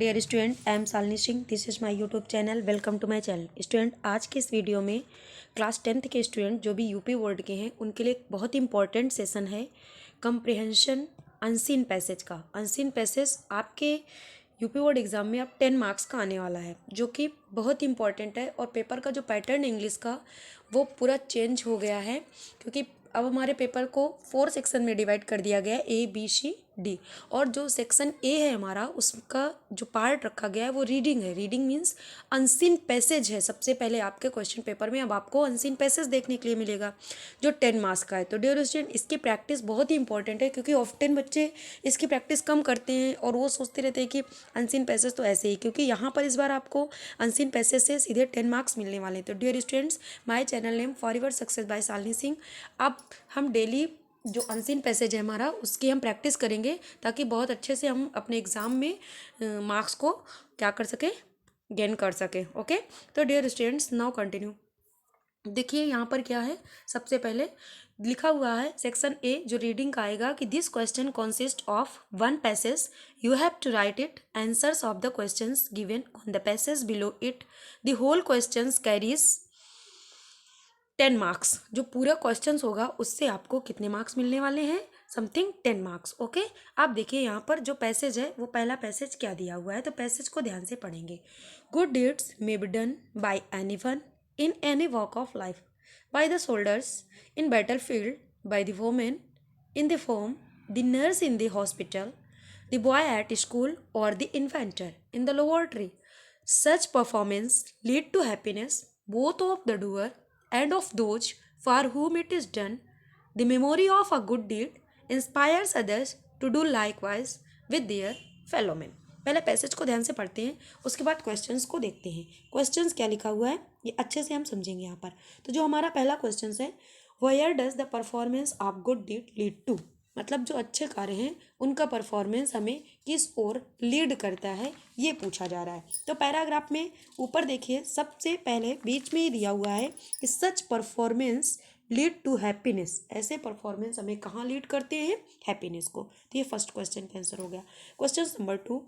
Dear student, I am Shalini Singh. This is my YouTube channel. Welcome to my channel. Student, आज के इस video में class 10th के student जो भी यूपी बोर्ड के हैं उनके लिए एक बहुत इंपॉर्टेंट सेशन है, कंप्रिहेंशन अनसीन पैसेज का। अनसीन पैसेज आपके यूपी बोर्ड एग्ज़ाम में अब 10 मार्क्स का आने वाला है, जो कि बहुत इंपॉर्टेंट है। और पेपर का जो पैटर्न इंग्लिश का वो पूरा चेंज हो गया है, क्योंकि अब हमारे पेपर को 4 सेक्शन में डिवाइड कर दिया गया है, ए बी सी डी। और जो सेक्शन ए है हमारा, उसका जो पार्ट रखा गया है वो रीडिंग है। रीडिंग मीन्स अनसीन पैसेज है। सबसे पहले आपके क्वेश्चन पेपर में अब आपको अनसीन पैसेज देखने के लिए मिलेगा, जो 10 मार्क्स का है। तो डियर स्टूडेंट, इसकी प्रैक्टिस बहुत ही इंपॉर्टेंट है, क्योंकि ऑफ्टन बच्चे इसकी प्रैक्टिस कम करते हैं और वो सोचते रहते हैं कि अनसीन पैसेज तो ऐसे ही, क्योंकि यहाँ पर इस बार आपको अनसीन पैसेज से सीधे 10 मार्क्स मिलने वाले हैं। तो dear students, my channel name for your success by Shalini Singh. अब हम डेली जो अनसीन पैसेज है हमारा, उसकी हम प्रैक्टिस करेंगे, ताकि बहुत अच्छे से हम अपने एग्ज़ाम में मार्क्स को क्या कर सकें, गेन कर सकें। ओके, तो डियर स्टूडेंट्स, नाउ कंटिन्यू। देखिए यहाँ पर क्या है, सबसे पहले लिखा हुआ है सेक्शन ए जो रीडिंग का आएगा कि this question consist of one passage, you have to write it, answers of the questions given on the passage below it, the whole questions carries 10 marks. जो पूरा क्वेश्चन होगा उससे आपको कितने मार्क्स मिलने वाले हैं, समथिंग 10 मार्क्स। ओके, आप देखिए यहाँ पर जो पैसेज है वो पहला पैसेज क्या दिया हुआ है, तो पैसेज को ध्यान से पढ़ेंगे। Good deeds may be done by anyone in any walk of life, by the soldiers in battle field, by the women in the home, the nurse in the hospital, the boy at school और the inventor in the laboratory. Such performance lead to happiness both of the doer and of those for whom it is done. The memory of a good deed inspires others to do likewise with their fellow men. पहले passage को ध्यान से पढ़ते हैं, उसके बाद questions को देखते हैं। क्वेश्चंस क्या लिखा हुआ है ये अच्छे से हम समझेंगे यहाँ पर। तो जो हमारा पहला क्वेश्चन है, where does the performance of good deed lead to, मतलब जो अच्छे कार्य हैं उनका परफॉर्मेंस हमें किस ओर लीड करता है, ये पूछा जा रहा है। तो पैराग्राफ में ऊपर देखिए, सबसे पहले बीच में ही दिया हुआ है कि सच परफॉर्मेंस लीड टू हैप्पीनेस। ऐसे परफॉर्मेंस हमें कहाँ लीड करते हैं, हैप्पीनेस को। तो ये फर्स्ट क्वेश्चन का आंसर हो गया। Question number 2,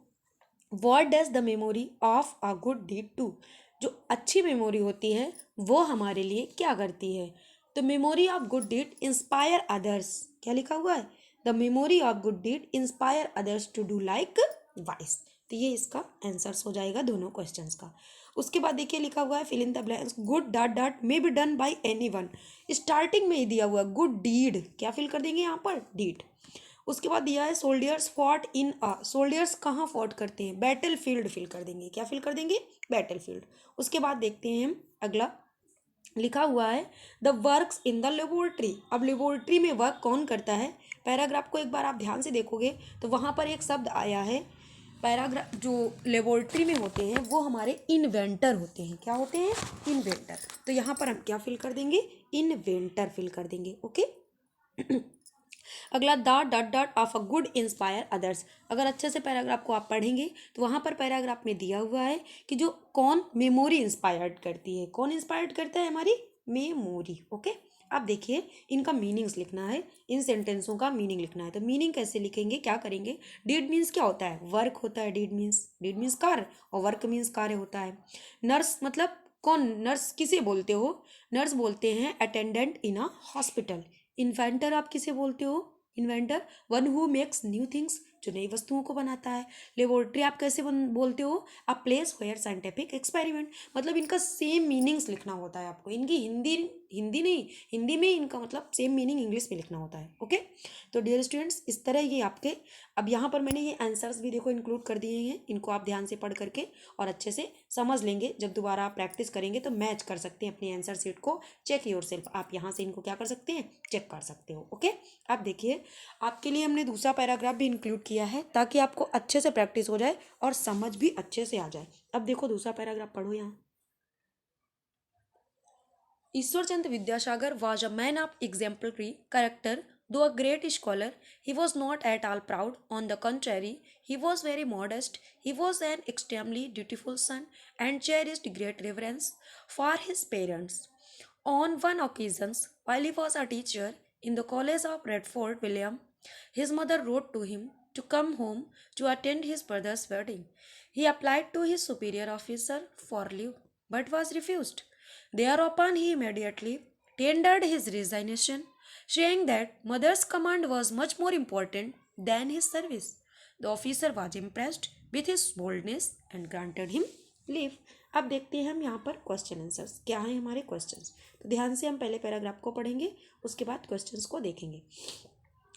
what does the memory of a good deed to, जो अच्छी मेमोरी होती है वो हमारे लिए क्या करती है। तो memory of good deed inspire others, क्या लिखा हुआ है, the memory of good deed inspire others to do likewise. तो ये इसका आंसर्स हो जाएगा दोनों क्वेश्चंस का। उसके बाद देखिए लिखा हुआ है fill in the blanks, good dot dot may be done by anyone. Starting में ही दिया हुआ गुड डीड, क्या फिल कर देंगे यहाँ पर, डीड। उसके बाद दिया है soldiers fought in a, soldiers कहाँ फॉट करते हैं, बैटल फील्ड फिल कर देंगे, क्या फिल कर देंगे, बैटल फील्ड। उसके बाद देखते हैं हम अगला, लिखा हुआ है the works in the laboratory. अब लेबोरेटरी में वर्क कौन करता है, पैराग्राफ को एक बार आप ध्यान से देखोगे तो वहाँ पर एक शब्द आया है। पैराग्राफ जो लेबोरेटरी में होते हैं वो हमारे इन्वेंटर होते हैं, क्या होते हैं, इन्वेंटर। तो यहाँ पर हम क्या फिल कर देंगे, इन्वेंटर फिल कर देंगे। ओके अगला, the dot dot of a good inspire others. अगर अच्छे से पैराग्राफ को आप पढ़ेंगे तो वहाँ पर पैराग्राफ में दिया हुआ है कि जो कौन मेमोरी इंस्पायर्ड करती है, कौन इंस्पायर्ड करता है, हमारी मेमोरी। ओके, आप देखिए इनका मीनिंग्स लिखना है, इन सेंटेंसों का मीनिंग लिखना है। तो मीनिंग कैसे लिखेंगे, क्या करेंगे, डीड मीन्स क्या होता है, वर्क होता है। डीड मीन्स कार्य और वर्क मीन्स कार्य होता है। नर्स मतलब कौन, नर्स किसे बोलते हो, नर्स बोलते हैं अटेंडेंट इन अ हॉस्पिटल। इन्वेंटर आप किसे बोलते हो, inventor one who makes new things, जो नई वस्तुओं को बनाता है। लेबोरेटरी आप कैसे बोलते हो, a place where scientific experiment. मतलब इनका सेम मीनिंग्स लिखना होता है आपको, इनकी हिंदी नहीं, हिंदी में इनका मतलब सेम मीनिंग इंग्लिश में लिखना होता है। ओके, तो डियर स्टूडेंट्स, इस तरह ये आपके, अब यहाँ पर मैंने ये आंसर्स भी देखो इंक्लूड कर दिए हैं, इनको आप ध्यान से पढ़ करके और अच्छे से समझ लेंगे। जब दोबारा आप प्रैक्टिस करेंगे तो मैच कर सकते हैं अपनी आंसर शीट को, चेक योर सेल्फ। आप यहाँ से इनको क्या कर सकते हैं, चेक कर सकते हो। ओके, आप देखिए आपके लिए हमने दूसरा पैराग्राफ भी इंक्लूड किया है, ताकि आपको अच्छे से प्रैक्टिस हो जाए और समझ भी अच्छे से आ जाए। अब देखो दूसरा पैराग्राफ पढ़ो यहाँ। Ishwar Chandra Vidyasagar was a man of exemplary character. Though a great scholar, he was not at all proud. On the contrary, he was very modest. He was an extremely dutiful son and cherished great reverence for his parents. On one occasion, while he was a teacher in the college of Redford, William, his mother wrote to him to come home to attend his brother's wedding. He applied to his superior officer for leave but was refused. Thereupon he immediately tendered his resignation, saying that mother's command was much more important than his service. The officer was impressed with his boldness and granted him leave. अब देखते हैं हम यहाँ पर question answers क्या हैं हमारे questions. तो ध्यान से हम पहले पैराग्राफ को पढ़ेंगे, उसके बाद क्वेश्चंस को देखेंगे।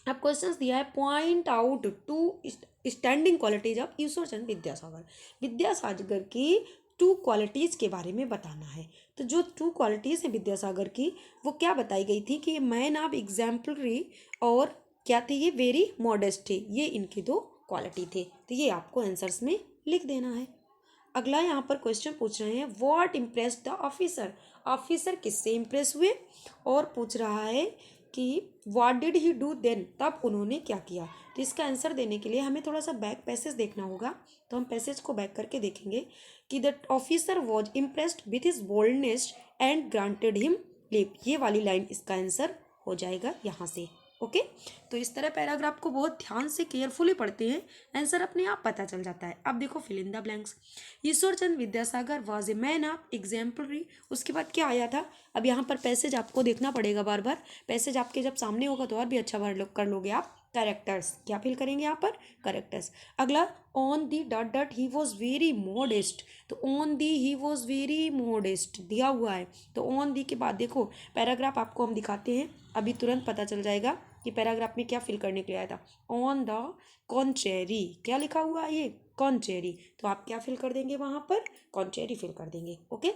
अब क्वेश्चंस दिया है, point out two standing qualities of Ishwarchand Vidyasagar. Vidyasagar की टू क्वालिटीज़ के बारे में बताना है। तो जो टू क्वालिटीज़ है विद्यासागर की, वो क्या बताई गई थी कि मैन ऑफ एग्जाम्पलरी और क्या थे, ये वेरी मॉडेस्ट थे, ये इनकी दो क्वालिटी थे। तो ये आपको आंसर्स में लिख देना है। अगला यहाँ पर क्वेश्चन पूछ रहे हैं, what impress the officer. Officer किससे इम्प्रेस हुए, और पूछ रहा है कि what did he do then, तब उन्होंने क्या किया। तो इसका आंसर देने के लिए हमें थोड़ा सा बैक पैसेज देखना होगा। तो हम पैसेज को बैक करके देखेंगे कि the officer was impressed with his boldness and granted him leave. ये वाली लाइन इसका आंसर हो जाएगा यहाँ से। ओके, तो इस तरह पैराग्राफ को बहुत ध्यान से केयरफुली पढ़ते हैं, आंसर अपने आप पता चल जाता है। अब देखो fill in the blanks. Ishwarchand Vidyasagar was a man of exemplary, उसके बाद क्या आया था। अब यहाँ पर पैसेज आपको देखना पड़ेगा बार बार, पैसेज आपके जब सामने होगा तो और भी अच्छा कर लोगे आप। कैरेक्टर्स क्या फिल करेंगे यहाँ पर, कैरेक्टर्स। अगला, on the dot dot he was very modest. तो on the he was very modest दिया हुआ है, तो ऑन दी के बाद देखो पैराग्राफ आपको हम दिखाते हैं, अभी तुरंत पता चल जाएगा कि पैराग्राफ में क्या फिल करने के लिए आया था। ऑन द कॉन्ट्रेरी क्या लिखा हुआ है, ये कॉन्ट्रेरी, तो आप क्या फिल कर देंगे वहाँ पर, कॉन्ट्रेरी फिल कर देंगे। ओके,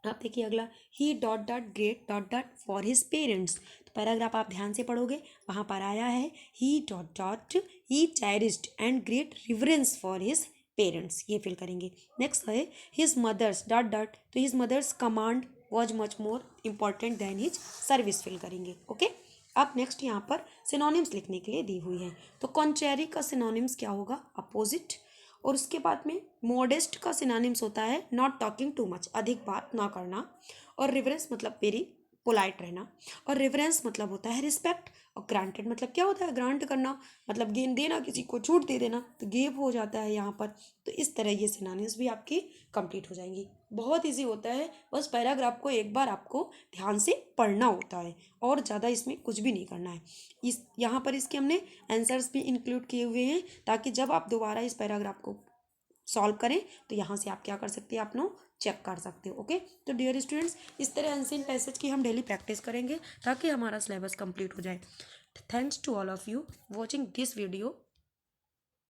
आप देखिए अगला, he dot dot great dot dot for his parents. तो पैराग्राफ आप ध्यान से पढ़ोगे, वहाँ पर आया है he dot dot he cherished and great reverence for his parents, ये फिल करेंगे। नेक्स्ट है हिज मदर्स डॉट डॉट, तो his mother's command was much more important than his service fill करेंगे। ओके, अब नेक्स्ट यहाँ पर सिनोनिम्स लिखने के लिए दी हुई है। तो कॉन्ट्रेरी का सिनोनिम्स क्या होगा, अपोजिट। और उसके बाद में मॉडेस्ट का सिनोनिम्स होता है नॉट टॉकिंग टू मच, अधिक बात ना करना। और रिवरेंस मतलब वेरी पोलाइट रहना। और रिवरेंस मतलब होता है रिस्पेक्ट। और ग्रांटेड मतलब क्या होता है, ग्रांट करना मतलब गेन देना, किसी को छूट दे देना, तो गिव हो जाता है यहाँ पर। तो इस तरह ये सिनोनिम्स भी आपकी कंप्लीट हो जाएंगी। बहुत इजी होता है, बस पैराग्राफ को एक बार आपको ध्यान से पढ़ना होता है, और ज़्यादा इसमें कुछ भी नहीं करना है। इस यहाँ पर इसके हमने आंसर्स भी इंक्लूड किए हुए हैं, ताकि जब आप दोबारा इस पैराग्राफ को सॉल्व करें तो यहाँ से आप क्या कर सकते हैं, अपना चेक कर सकते हो। ओके, तो डियर स्टूडेंट्स, इस तरह एंशिएंट पैसेज की हम डेली प्रैक्टिस करेंगे ताकि हमारा सिलेबस कंप्लीट हो जाए। Thanks to all of you watching this video.